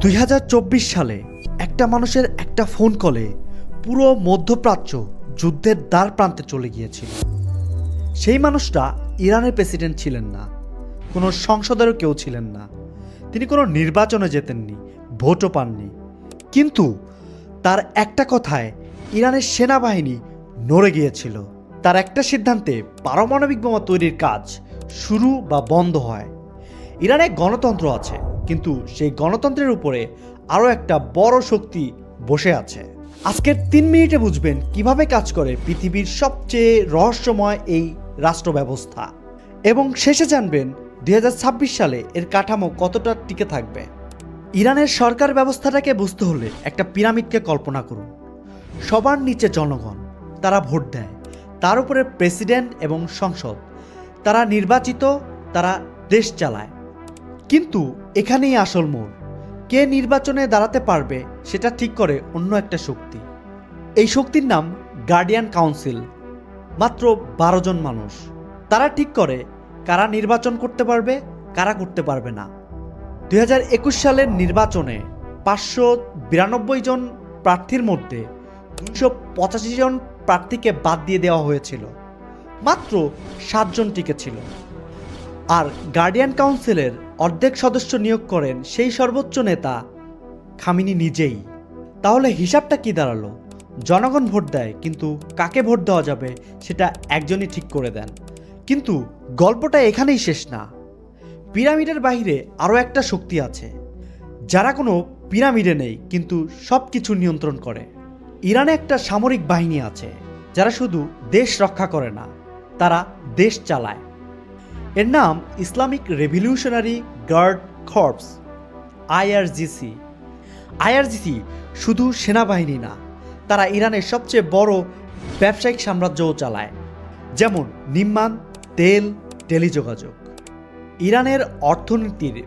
2024 সালে একটা মানুষের একটা ফোন কলে পুরো মধ্যপ্রাচ্য যুদ্ধের দ্বার প্রান্তে চলে গিয়েছিল। সেই মানুষটা ইরানের প্রেসিডেন্ট ছিলেন না, কোনো সংসদেরও কেউ ছিলেন না, তিনি কোনো নির্বাচনে যেতেননি, ভোটও পাননি, কিন্তু তার একটা কথায় ইরানের সেনাবাহিনী নড়ে গিয়েছিল। তার একটা সিদ্ধান্তে পারমাণবিক বোমা তৈরির কাজ শুরু বা বন্ধ হয়। ইরানে গণতন্ত্র আছে, কিন্তু সেই গণতন্ত্রের উপরে আরও একটা বড় শক্তি বসে আছে। আজকের 3 মিনিটে বুঝবেন কিভাবে কাজ করে পৃথিবীর সবচেয়ে রহস্যময় এই রাষ্ট্র ব্যবস্থা, এবং শেষে জানবেন 2026 সালে এর কাঠামো কতটা টিকে থাকবে। ইরানের সরকার ব্যবস্থাটাকে বুঝতে হলে একটা পিরামিডকে কল্পনা করুন। সবার নিচে জনগণ, তারা ভোট দেয়, তার উপরে প্রেসিডেন্ট এবং সংসদ, তারা নির্বাচিত, তারা দেশ চালায়। কিন্তু এখানেই আসল মোড়, কে নির্বাচনে দাঁড়াতে পারবে সেটা ঠিক করে অন্য একটা শক্তি। এই শক্তির নাম গার্ডিয়ান কাউন্সিল। মাত্র 12 জন মানুষ, তারা ঠিক করে কারা নির্বাচন করতে পারবে, কারা করতে পারবে না। 2021 সালের নির্বাচনে 592 জন প্রার্থীর মধ্যে 285 জন প্রার্থীকে বাদ দিয়ে দেওয়া হয়েছিল, মাত্র 7 জন টিকেছিল। আর গার্ডিয়ান কাউন্সিলের অর্ধেক সদস্য নিয়োগ করেন সেই সর্বোচ্চ নেতা খামেনি নিজেই। তাহলে হিসাবটা কি দাঁড়ালো? জনগণ ভোট দেয়, কিন্তু কাকে ভোট দেওয়া যাবে সেটা একজনই ঠিক করে দেন। কিন্তু গল্পটা এখানেই শেষ না। পিরামিডের বাইরে আরও একটা শক্তি আছে, যারা কোনো পিরামিডে নেই কিন্তু সব কিছু নিয়ন্ত্রণ করে। ইরানে একটা সামরিক বাহিনী আছে, যারা শুধু দেশ রক্ষা করে না, তারা দেশ চালায়। এর নাম Islamic revolutionary guard corps, IRGC. IRGC শুধু সেনাবাহিনী না, তারা ইরানের সবচেয়ে বড় ব্যবসায়িক সাম্রাজ্যও চালায়, যেমন নির্মাণ, তেল, টেলিযোগাযোগ। ইরানের অর্থনীতির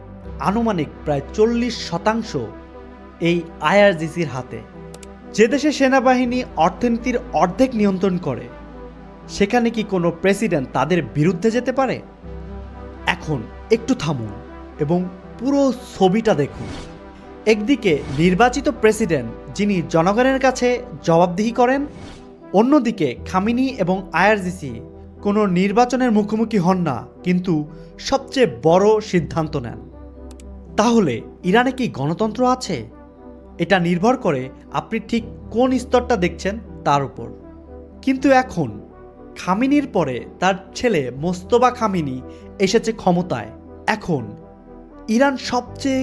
আনুমানিক প্রায় 40% এই আইআরজিসির হাতে। যে দেশে সেনাবাহিনী অর্থনীতির অর্ধেক নিয়ন্ত্রণ করে, সেখানে কি কোনো প্রেসিডেন্ট তাদের বিরুদ্ধে যেতে পারে? এখন একটু থামুন এবং পুরো ছবিটা দেখুন। একদিকে নির্বাচিত প্রেসিডেন্ট, যিনি জনগণের কাছে জবাবদিহি করেন। অন্যদিকে খামেনি এবং আইআরজিসি কোনো নির্বাচনের মুখোমুখি হন না, কিন্তু সবচেয়ে বড় সিদ্ধান্ত নেন। তাহলে ইরানে কি গণতন্ত্র আছে? এটা নির্ভর করে আপনি ঠিক কোন স্তরটা দেখছেন তার উপর। কিন্তু এখন খামেনির পরে তার ছেলে মোস্তফা খামেনি এসেছে ক্ষমতায়। এখন ইরান সবচেয়ে